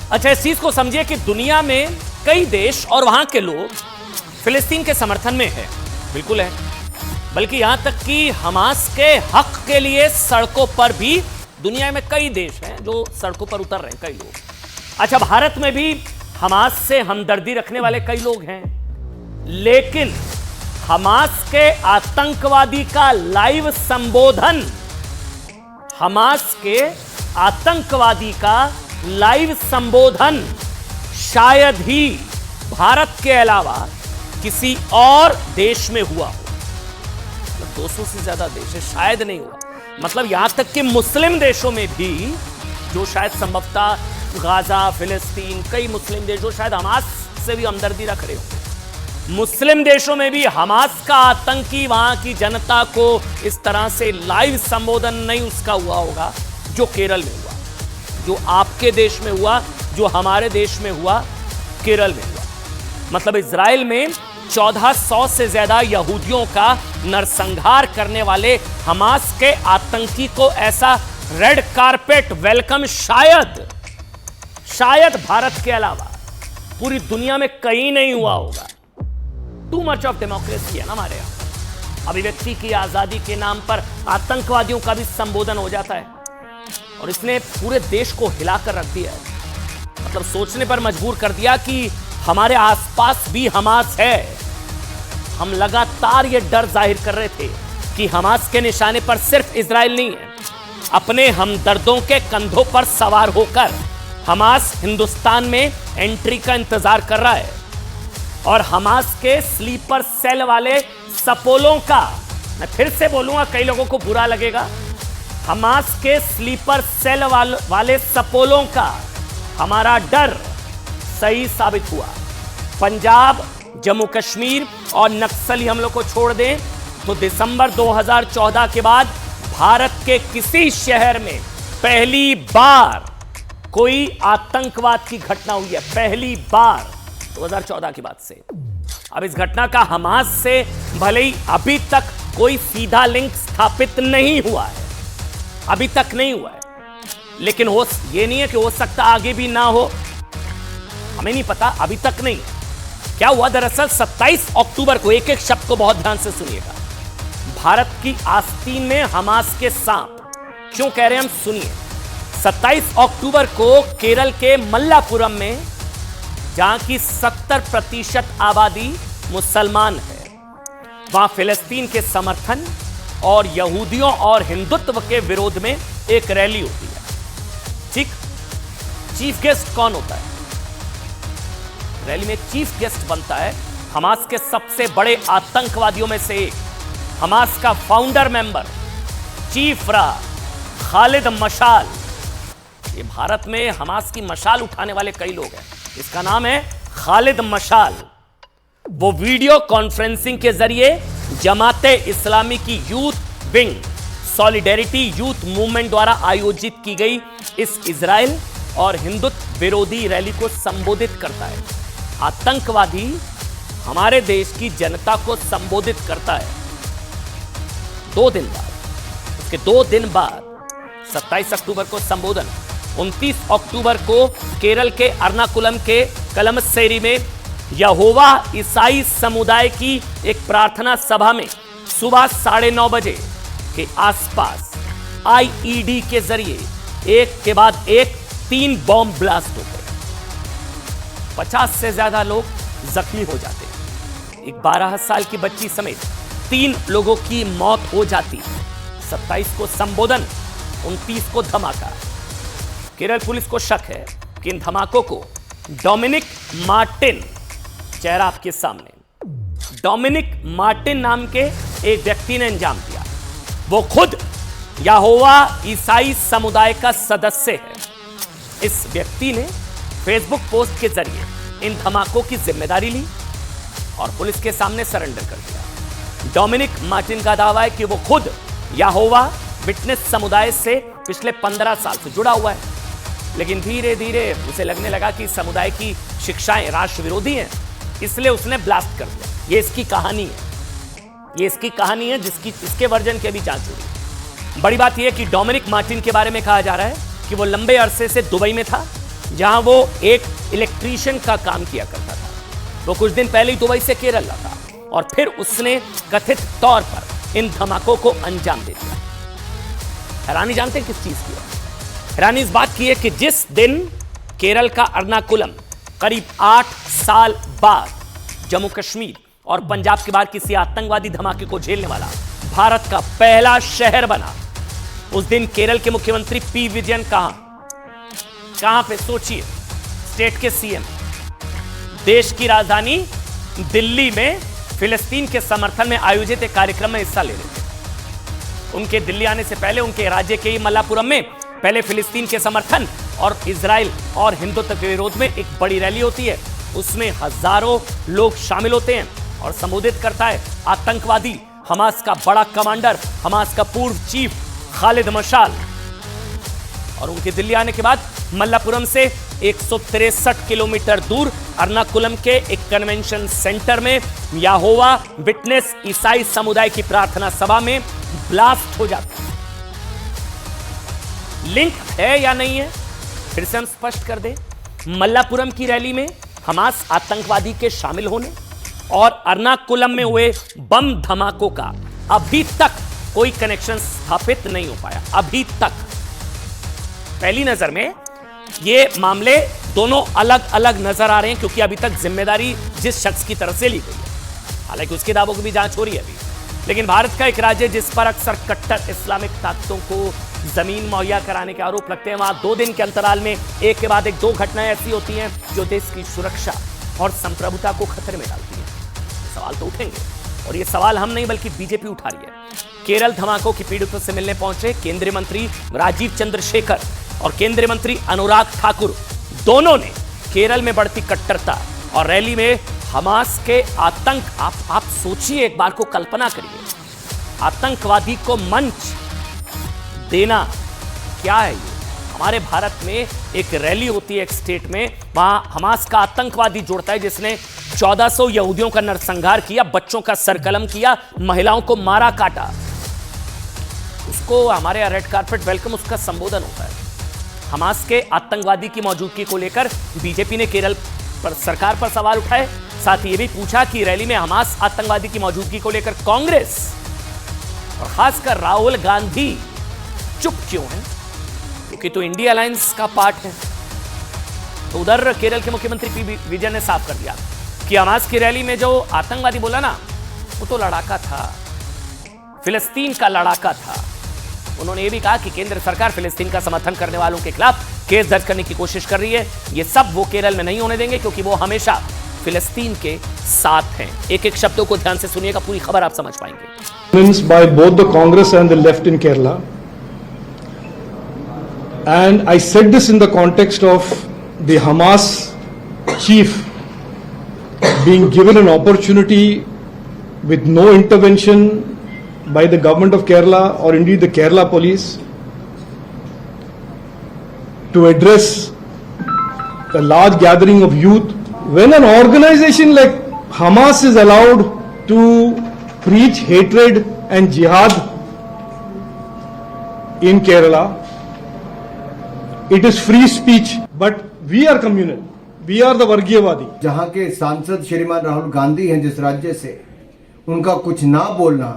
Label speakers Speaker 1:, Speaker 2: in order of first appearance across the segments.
Speaker 1: अच्छा, इस चीज को समझिए कि दुनिया में कई देश और वहां के लोग फिलिस्तीन के समर्थन में है, बिल्कुल है, बल्कि यहां तक कि हमास के हक के लिए सड़कों पर भी दुनिया में कई देश हैं जो सड़कों पर उतर रहे हैं, कई लोग। अच्छा, भारत में भी हमास से हमदर्दी रखने वाले कई लोग हैं, लेकिन हमास के आतंकवादी का लाइव संबोधन, हमास के आतंकवादी का लाइव संबोधन शायद ही भारत के अलावा किसी और देश में हुआ हो। 200 से ज्यादा देश है, शायद नहीं हुआ। मतलब यहां तक कि मुस्लिम देशों में भी, जो शायद संभवतः गाजा, फिलिस्तीन, कई मुस्लिम देश जो शायद हमास से भी हमदर्दी रख रहे हो, मुस्लिम देशों में भी हमास का आतंकी वहां की जनता को इस तरह से लाइव संबोधन नहीं उसका हुआ होगा जो केरल में हुआ, जो आपके देश में हुआ, जो हमारे देश में हुआ, केरल में हुआ। मतलब इजराइल में 1400 से ज्यादा यहूदियों का नरसंहार करने वाले हमास के आतंकी को ऐसा रेड कारपेट वेलकम शायद भारत के अलावा पूरी दुनिया में कहीं नहीं हुआ होगा। टू मच ऑफ डेमोक्रेसी है ना हमारे यहां। अभिव्यक्ति की आजादी के नाम पर आतंकवादियों का भी संबोधन हो जाता है, और इसने पूरे देश को हिलाकर रख दिया है। मतलब सोचने पर मजबूर कर दिया कि हमारे आसपास भी हमास है। हम लगातार यह डर जाहिर कर रहे थे कि हमास के निशाने पर सिर्फ इजराइल नहीं है, अपने हमदर्दों के कंधों पर सवार होकर हमास हिंदुस्तान में एंट्री का इंतजार कर रहा है। और हमास के स्लीपर सेल वाले सपोलों का, मैं फिर से बोलूंगा, कई लोगों को बुरा लगेगा, हमास के स्लीपर सेल वाले सपोलों का हमारा डर सही साबित हुआ। पंजाब, जम्मू कश्मीर और नक्सली हमलों को छोड़ दें तो दिसंबर 2014 के बाद भारत के किसी शहर में पहली बार कोई आतंकवाद की घटना हुई है, पहली बार 2014 की बात से। अब इस घटना का हमास से भले ही अभी तक कोई सीधा लिंक स्थापित नहीं हुआ है, अभी तक नहीं हुआ है, लेकिन ये नहीं है कि हो सकता आगे भी ना हो, हमें नहीं पता, अभी तक नहीं। क्या हुआ दरअसल 27 अक्टूबर को, एक एक शब्द को बहुत ध्यान से सुनिएगा, भारत की आस्तीन में हमास के सांप, क्यों कह रहे हैं हम, सुनिए। 27 अक्टूबर को केरल के मल्लापुरम में, जहां की 70% आबादी मुसलमान है, वहां फिलिस्तीन के समर्थन और यहूदियों और हिंदुत्व के विरोध में एक रैली होती है। ठीक, चीफ गेस्ट कौन होता है रैली में? चीफ गेस्ट बनता है हमास के सबसे बड़े आतंकवादियों में से एक, हमास का फाउंडर मेंबर, चीफ रहा खालिद मशाल। ये भारत में हमास की मशाल उठाने वाले कई लोग हैं, इसका नाम है खालिद मशाल। वो वीडियो कॉन्फ्रेंसिंग के जरिए जमाते इस्लामी की youth wing solidarity youth movement द्वारा आयोजित की गई इस इजराइल और हिंदुत्व विरोधी रैली को संबोधित करता है। आतंकवादी हमारे देश की जनता को संबोधित करता है। 2 दिन बाद, उसके 2 दिन बाद 27 अक्टूबर को संबोधन, 29 अक्टूबर को केरल के अर्नाकुलम के कलमस्सेरी में यहोवा ईसाई समुदाय की एक प्रार्थना सभा में सुबह 9:30 बजे के आसपास आईईडी के जरिए एक के बाद एक 3 बॉम्ब ब्लास्ट हो गए। 50 से ज्यादा लोग जख्मी हो जाते, एक 12 साल की बच्ची समेत 3 लोगों की मौत हो जाती। 27 को संबोधन, 29 को धमाका। केरल पुलिस को शक है कि इन धमाकों को डोमिनिक मार्टिन, चेहरा आपके सामने, डोमिनिक मार्टिन नाम के एक व्यक्ति ने अंजाम दिया। वो खुद यहोवा ईसाई समुदाय का सदस्य है। इस व्यक्ति ने फेसबुक पोस्ट के जरिए इन धमाकों की जिम्मेदारी ली और पुलिस के सामने सरेंडर कर दिया। डोमिनिक मार्टिन का दावा है कि वो खुद यहोवा विटनेस समुदाय से पिछले 15 साल से जुड़ा हुआ है, लेकिन धीरे धीरे उसे लगने लगा कि समुदाय की शिक्षाएं राष्ट्र विरोधी हैं, इसलिए उसने ब्लास्ट कर दिया। ये इसकी कहानी है, ये इसकी कहानी है जिसकी इसके वर्जन की अभी जांच हो रही है। बड़ी बात यह है कि डोमिनिक मार्टिन के बारे में कहा जा रहा है कि वो लंबे अरसे से दुबई में था जहां वो एक इलेक्ट्रीशियन का काम किया करता था। वो कुछ दिन पहले ही दुबई से केरल लौटा और फिर उसने कथित तौर पर इन धमाकों को अंजाम दे दिया। हैरानी जानते हैं किस चीज की है? हैरानी इस बात की है कि जिस दिन केरल का एर्नाकुलम करीब 8 साल बाद जम्मू कश्मीर और पंजाब के बाद किसी आतंकवादी धमाके को झेलने वाला भारत का पहला शहर बना, उस दिन केरल के मुख्यमंत्री पी विजयन कहां पे सोचिए, स्टेट के सीएम देश की राजधानी दिल्ली में फिलिस्तीन के समर्थन में आयोजित एक कार्यक्रम में हिस्सा ले रहे थे। उनके दिल्ली आने से पहले उनके राज्य के मल्लापुरम में पहले फिलिस्तीन के समर्थन और इजराइल और हिंदुत्व के विरोध में एक बड़ी रैली होती है। उसमें हजारों लोग शामिल होते हैं और संबोधित करता है आतंकवादी हमास का बड़ा कमांडर, हमास का पूर्व चीफ खालिद मशाल। और उनके दिल्ली आने के बाद मल्लापुरम से 163 किलोमीटर दूर एर्नाकुलम के एक कन्वेंशन सेंटर में यहोवा विटनेस ईसाई समुदाय की प्रार्थना सभा में ब्लास्ट हो जाता है। लिंक है या नहीं है, फिर से हम स्पष्ट कर दें। मल्लापुरम की रैली में हमास आतंकवादी के शामिल होने और एर्नाकुलम में हुए बम धमाकों का अभी तक कोई कनेक्शन स्थापित नहीं हो पाया। अभी तक पहली नजर में ये मामले दोनों अलग अलग नजर आ रहे हैं, क्योंकि अभी तक जिम्मेदारी जिस शख्स की तरफ से ली गई है, हालांकि उसके दावों की भी जांच हो रही है अभी। लेकिन भारत का एक राज्य जिस पर अक्सर कट्टर इस्लामिक ताकतों को जमीन मुहैया कराने के आरोप लगते हैं, वहां 2 दिन के अंतराल में एक के बाद एक 2 घटनाएं ऐसी होती हैं जो देश की सुरक्षा और संप्रभुता को खतरे में डालती हैं। सवाल तो उठेंगे, और ये सवाल हम नहीं बल्कि बीजेपी उठा रही है। केरल धमाकों की पीड़ितों से मिलने पहुंचे केंद्रीय मंत्री राजीव चंद्रशेखर और केंद्रीय मंत्री अनुराग ठाकुर, दोनों ने केरल में बढ़ती कट्टरता और रैली में हमास के आतंक, आप सोचिए, एक बार को कल्पना करिए, आतंकवादी को मंच देना क्या है ये? हमारे भारत में एक रैली होती है एक स्टेट में, वहां हमास का आतंकवादी जुड़ता है जिसने 1400 यहूदियों का नरसंहार किया, बच्चों का सरकलम किया, महिलाओं को मारा काटा। उसको हमारे यहाँ रेड कार्पेट वेलकम, उसका संबोधन होता है। हमास के आतंकवादी की मौजूदगी को लेकर बीजेपी ने केरल पर सरकार पर सवाल उठाए। साथ ही ये भी पूछा कि रैली में हमास आतंकवादी की मौजूदगी को लेकर कांग्रेस और खासकर राहुल गांधी चुप क्यों है, क्योंकि तो इंडिया अलायंस का पार्ट है। तो उधर केरल के मुख्यमंत्री पी विजयन ने साफ कर दिया कि हमास की रैली में जो आतंकवादी बोला ना, वो तो लड़ाका था, फिलिस्तीन का लड़ाका था। उन्होंने ये भी कहा कि केंद्र सरकार फिलिस्तीन का समर्थन करने वालों के खिलाफ केस दर्ज करने की कोशिश कर रही है। ये सब वो केरल में नहीं होने देंगे, क्योंकि वो हमेशा फिलिस्तीन के साथ हैं। एक एक शब्दों को ध्यान से सुनिएगा, पूरी खबर आप समझ पाएंगे।
Speaker 2: By both the Congress and the left in Kerala, and I said this in the context of the Hamas chief being given an opportunity with no intervention by the government of Kerala or indeed the Kerala police to address a large gathering of youth. When an organization like Hamas is allowed to preach hatred and jihad in Kerala, it is free speech, but we are communal, we are the Vargiyavadi.
Speaker 3: जहां के सांसद श्रीमान राहुल गांधी हैं जिस राज्य से, उनका कुछ ना बोलना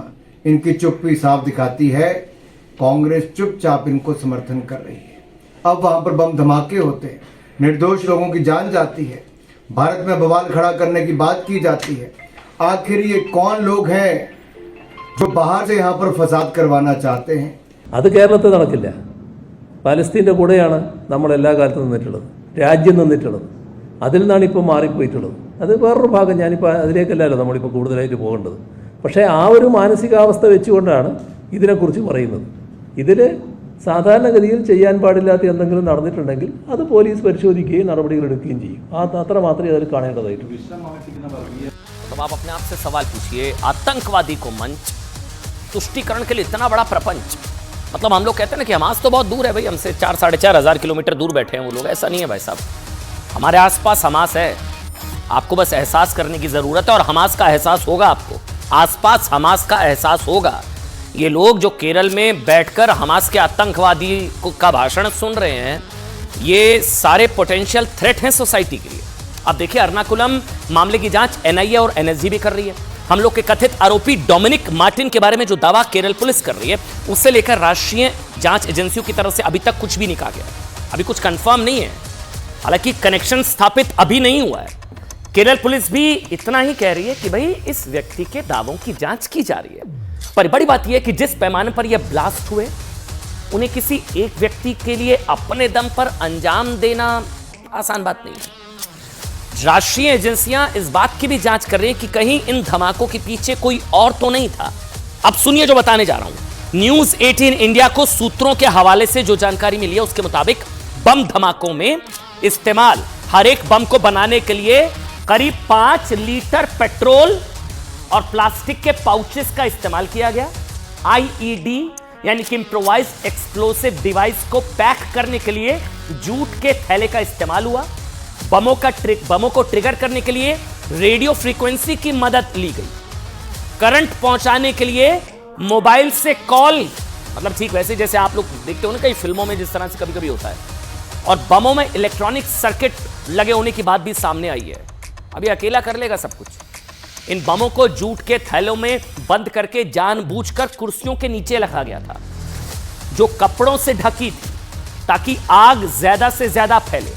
Speaker 3: इनकी चुप्पी साफ दिखाती है। कांग्रेस चुपचाप इनको समर्थन कर रही है। अब वहां पर बम धमाके होते हैं, निर्दोष लोगों की जान जाती है, भारत में बवाल खड़ा करने की बात की जाती है। आखिर ये कौन लोग हैं जो बाहर से यहाँ पर फसाद करवाना चाहते हैं?
Speaker 4: അത് കേരളത്തിൽ നടക്കില്ല. പാലസ്തീൻ്റെ കൂടെയാണ് നമ്മൾ എല്ലാ കാലത്തും നിന്നിട്ടുള്ളത്, രാജ്യം നിന്നിട്ടുള്ളത്. അതിൽ നിന്നാണ് ഇപ്പോൾ മാറിപ്പോയിട്ടുള്ളത്. അത് വേറൊരു ഭാഗം, ഞാനിപ്പോൾ അതിലേക്കല്ലല്ലോ നമ്മളിപ്പോൾ കൂടുതലായിട്ട് പോകേണ്ടത്. പക്ഷേ ആ ഒരു മാനസികാവസ്ഥ വെച്ചുകൊണ്ടാണ് ഇതിനെക്കുറിച്ച് പറയുന്നത്. ഇതിൽ സാധാരണഗതിയിൽ ചെയ്യാൻ പാടില്ലാത്ത എന്തെങ്കിലും നടന്നിട്ടുണ്ടെങ്കിൽ അത് പോലീസ് പരിശോധിക്കുകയും നടപടികൾ എടുക്കുകയും ചെയ്യും. അത്ര മാത്രമേ അതിൽ കാണേണ്ടതായിട്ടുള്ളൂ.
Speaker 1: तो आप अपने आप से सवाल पूछिए, आतंकवादी को मंच, तुष्टीकरण के लिए इतना बड़ा प्रपंच। मतलब हम लोग कहते हैं ना कि हमास तो बहुत दूर है भाई, हमसे 4-4.5 हज़ार किलोमीटर दूर बैठे हैं वो लोग। ऐसा नहीं है भाई साहब, हमारे आसपास हमास है। आपको बस एहसास करने की ज़रूरत है, और हमास का एहसास होगा आपको। आसपास हमास का एहसास होगा। ये लोग जो केरल में बैठकर हमास के आतंकवादी का भाषण सुन रहे हैं, ये सारे पोटेंशियल थ्रेट हैं सोसाइटी के लिए। अब देखिए, एर्नाकुलम मामले की जांच एनआईए और एनएसजी भी कर रही है। हम लोग के कथित आरोपी डोमिनिक मार्टिन के बारे में जो दावा केरल पुलिस कर रही है, उससे लेकर राष्ट्रीय जांच एजेंसियों की तरफ से अभी तक कुछ भी नहीं कहा गया, अभी कुछ कंफर्म नहीं है। हालांकि कनेक्शन स्थापित अभी नहीं हुआ है। केरल पुलिस भी इतना ही कह रही है कि भाई इस व्यक्ति के दावों की जांच की जा रही है। पर बड़ी बात यह है कि जिस पैमाने पर यह ब्लास्ट हुए, उन्हें किसी एक व्यक्ति के लिए अपने दम पर अंजाम देना आसान बात नहीं है। राष्ट्रीय एजेंसियां इस बात की भी जांच कर रही हैं कि कहीं इन धमाकों के पीछे कोई और तो नहीं था। अब सुनिए जो बताने जा रहा हूं। न्यूज 18 इंडिया को सूत्रों के हवाले से जो जानकारी मिली है, उसके मुताबिक बम धमाकों में इस्तेमाल हर एक बम को बनाने के लिए करीब 5 लीटर पेट्रोल और प्लास्टिक के पाउचेस का इस्तेमाल किया गया। आईईडी यानी कि इम्प्रोवाइज्ड एक्सप्लोसिव डिवाइस को पैक करने के लिए जूट के थैले का इस्तेमाल हुआ। बमों को ट्रिगर करने के लिए रेडियो फ्रीक्वेंसी की मदद ली गई। करंट पहुंचाने के लिए मोबाइल से कॉल, मतलब ठीक वैसे जैसे आप लोग देखते हो ना कई फिल्मों में जिस तरह से कभी कभी होता है। और बमों में इलेक्ट्रॉनिक सर्किट लगे होने की बात भी सामने आई है। अभी अकेला कर लेगा सब कुछ। इन बमों को जूट के थैलों में बंद करके जानबूझकर कुर्सियों के नीचे रखा गया था, जो कपड़ों से ढकी थी, ताकि आग ज्यादा से ज्यादा फैले।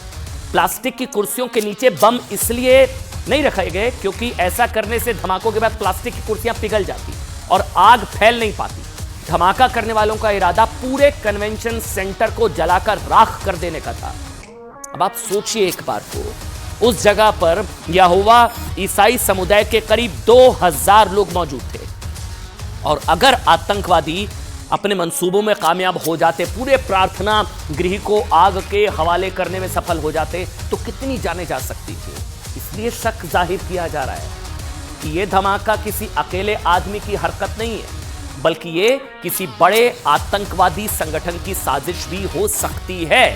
Speaker 1: प्लास्टिक की कुर्सियों के नीचे बम इसलिए नहीं रखे गए क्योंकि ऐसा करने से धमाकों के बाद प्लास्टिक की कुर्सियां पिघल जाती और आग फैल नहीं पाती। धमाका करने वालों का इरादा पूरे कन्वेंशन सेंटर को जलाकर राख कर देने का था। अब आप सोचिए एक बार को, उस जगह पर यहोवा ईसाई समुदाय के करीब 2000 लोग मौजूद थे, और अगर आतंकवादी अपने मंसूबों में कामयाब हो जाते, पूरे प्रार्थना गृह को आग के हवाले करने में सफल हो जाते, तो कितनी जाने जा सकती थी। इसलिए शक जाहिर किया जा रहा है कि यह धमाका किसी अकेले आदमी की हरकत नहीं है, बल्कि ये किसी बड़े आतंकवादी संगठन की साजिश भी हो सकती है।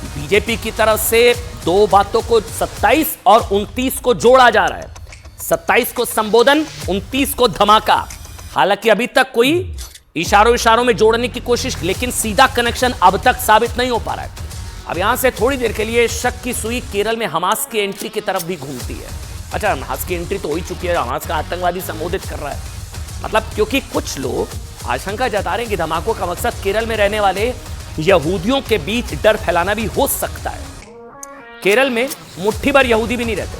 Speaker 1: बीजेपी की तरफ से दो बातों को 27 और 29 को जोड़ा जा रहा है। 27 को संबोधन, 29 को धमाका। हालांकि अभी तक कोई इशारों में जोड़ने की कोशिश, लेकिन सीधा कनेक्शन अब तक साबित नहीं हो पा रहा है। अब यहां से थोड़ी देर के लिए शक की सुई केरल में हमास की एंट्री की तरफ भी घूमती है। अच्छा, हमास की एंट्री तो हो ही चुकी है, हमास का आतंकवादी संबोधित कर रहा है, मतलब क्योंकि कुछ लोग आशंका जता रहे हैं कि धमाकों का मकसद केरल में रहने वाले यहूदियों के बीच डर फैलाना भी हो सकता है। केरल में मुट्ठी भर यहूदी भी नहीं रहते,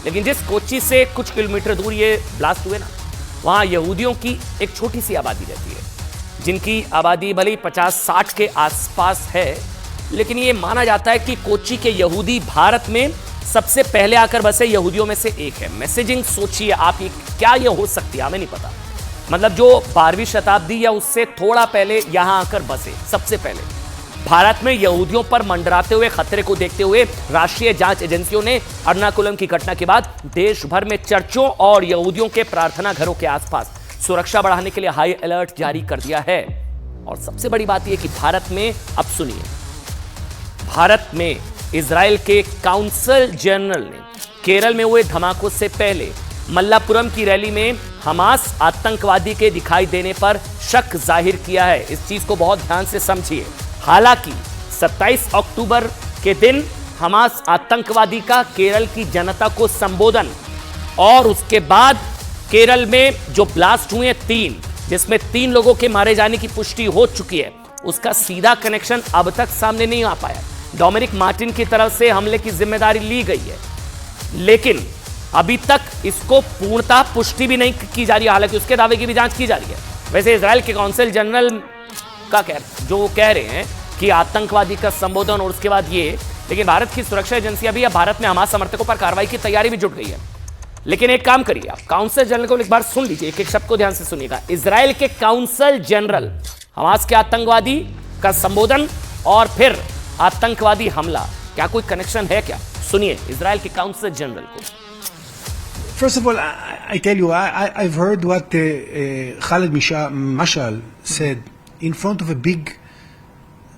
Speaker 1: लेकिन जिस कोच्चि से कुछ किलोमीटर दूर ये ब्लास्ट हुए ना, वहां यहूदियों की एक छोटी सी आबादी रहती है, जिनकी आबादी भले 50-60 के आसपास है, लेकिन ये माना जाता है कि कोच्चि के यहूदी भारत में सबसे पहले आकर बसे यहूदियों में से एक है। मैसेजिंग सोचिए आप, क्या ये हो सकती है, हमें नहीं पता। मतलब जो 12वीं शताब्दी या उससे थोड़ा पहले यहां आकर बसे, सबसे पहले भारत में यहूदियों पर मंडराते हुए खतरे को देखते हुए राष्ट्रीय जांच एजेंसियों ने एर्नाकुलम की घटना के बाद देश भर में चर्चों और यहूदियों के प्रार्थना घरों के आसपास सुरक्षा बढ़ाने के लिए हाई अलर्ट जारी कर दिया है। और सबसे बड़ी बात यह कि भारत में, अब सुनिए, भारत में इजराइल के काउंसिल जनरल ने केरल में हुए धमाकों से पहले मल्लापुरम की रैली में हमास आतंकवादी के दिखाई देने पर शक जाहिर किया है। इस चीज को बहुत ध्यान से समझिए। हालांकि 27 अक्टूबर के दिन हमास आतंकवादी का केरल की जनता को संबोधन, और उसके बाद केरल में जो ब्लास्ट हुए 3, जिसमें 3 लोगों के मारे जाने की पुष्टि हो चुकी है, उसका सीधा कनेक्शन अब तक सामने नहीं आ पाया। डोमिनिक मार्टिन की तरफ से हमले की जिम्मेदारी ली गई है, लेकिन अभी तक इसको पूर्णतः पुष्टि भी नहीं की जा रही है। हालांकि उसके दावे की भी जांच की जा रही है। वैसे इजराइल के काउंसिल जनरल का जो कह रहे हैं कि आतंकवादी का संबोधन और उसके बाद ये, लेकिन भारत की सुरक्षा एजेंसियां भी अब भारत में हमास समर्थकों पर कार्रवाई की तैयारी भी जुट गई है। लेकिन एक काम करिए, आप काउंसिल जनरल को एक बार सुन लीजिए, एक एक शब्द को ध्यान से सुनिएगा। इजराइल के काउंसिल जनरल, हमास के आतंकवादी का संबोधन और फिर आतंकवादी हमला, क्या कोई कनेक्शन है क्या? सुनिए इजराइल के काउंसिल जनरल को।
Speaker 5: First of all, I tell you, I've heard what Khaled Mashal said in front of a big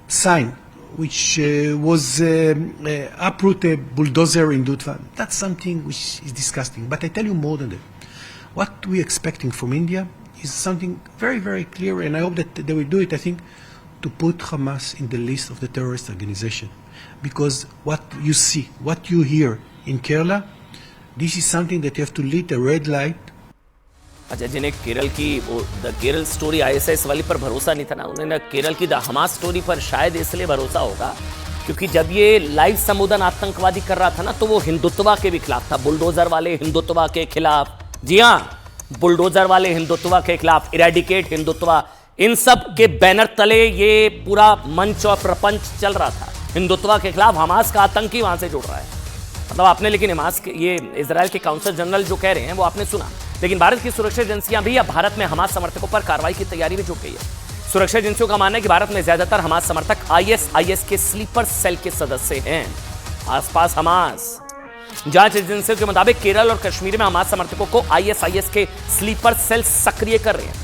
Speaker 5: sign, which was uproot a bulldozer in Dutfa. That's something which is disgusting. But I tell you more than that. What we're expecting from India is something very, very clear, and I hope that they will do it, I think, to put Hamas in the list of the terrorist organization. because what you see, what you hear in Kerala, this is something that you have to lit a red light.
Speaker 1: अच्छा, जिन्हें केरल की वो the Kerala story ISIS वाली पर भरोसा नहीं था ना, उन्हें केरल की द हमास स्टोरी पर शायद इसलिए भरोसा होगा क्योंकि जब ये लाइव संबोधन आतंकवादी कर रहा था ना, तो वो हिंदुत्व के भी खिलाफ था, बुलडोजर वाले हिंदुत्व के खिलाफ। जी हाँ, बुलडोजर वाले हिंदुत्व के खिलाफ, इरेडिकेट हिंदुत्व, इन सब के बैनर तले ये पूरा मंच और प्रपंच चल रहा था। हिंदुत्व के खिलाफ हमास का आतंकी वहां से जुड़ रहा है, मतलब आपने, लेकिन हमास के ये इजराइल के काउंसिल जनरल जो कह रहे हैं वो आपने सुना। लेकिन भारत की सुरक्षा एजेंसियां भी अब भारत में हमास समर्थकों पर कार्रवाई की तैयारी में जुट गई है। सुरक्षा एजेंसियों का मानना है कि भारत में ज्यादातर हमास समर्थक ISIS के स्लीपर सेल के सदस्य हैं। आसपास हमास। जांच एजेंसियों के मुताबिक केरल और कश्मीर में हमास समर्थकों को ISIS के स्लीपर सेल सक्रिय कर रहे हैं,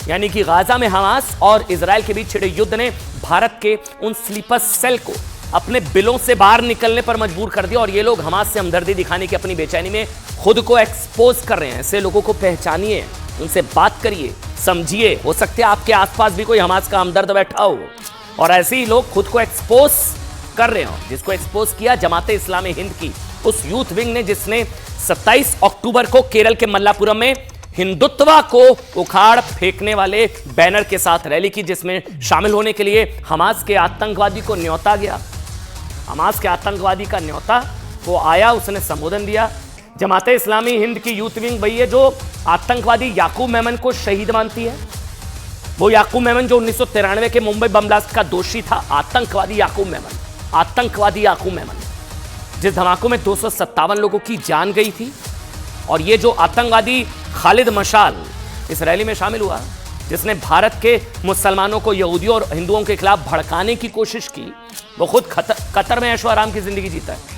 Speaker 1: यानी कि गाजा में हमास और इजराइल के बीच छिड़े युद्ध ने भारत के उन स्लीपर सेल को अपने बिलों से बाहर निकलने पर मजबूर कर दिया और ये लोग हमास से हमदर्दी दिखाने की अपनी बेचैनी में खुद को एक्सपोज कर रहे हैं। ऐसे लोगों को पहचानिए, उनसे बात करिए, समझिए, हो सकता है आपके आसपास भी कोई हमास का हमदर्द बैठा हो और ऐसे ही लोग खुद को एक्सपोज कर रहे हो, जिसको एक्सपोज किया जमाते इस्लामी हिंद की उस यूथ विंग ने, जिसने 27 अक्टूबर को केरल के मल्लापुरम में हिंदुत्व को उखाड़ फेंकने वाले बैनर के साथ रैली की, जिसमें शामिल होने के लिए हमास के आतंकवादी को न्योता गया। हमास के आतंकवादी का न्योता वो आया, उसने संबोधन दिया। जमाते इस्लामी हिंद की यूथ विंग वही है जो आतंकवादी याकूब मेमन को शहीद मानती है। वो याकूब मेमन जो 1993 के मुंबई बम ब्लास्ट का दोषी था, आतंकवादी याकूब मेमन, जिस धमाकों में 257 लोगों की जान गई थी। और ये जो आतंकवादी खालिद मशाल इस रैली में शामिल हुआ, जिसने भारत के मुसलमानों को यहूदियों और हिंदुओं के खिलाफ भड़काने की कोशिश की, वो खुद कतर में ऐशो आराम की जिंदगी जीता है।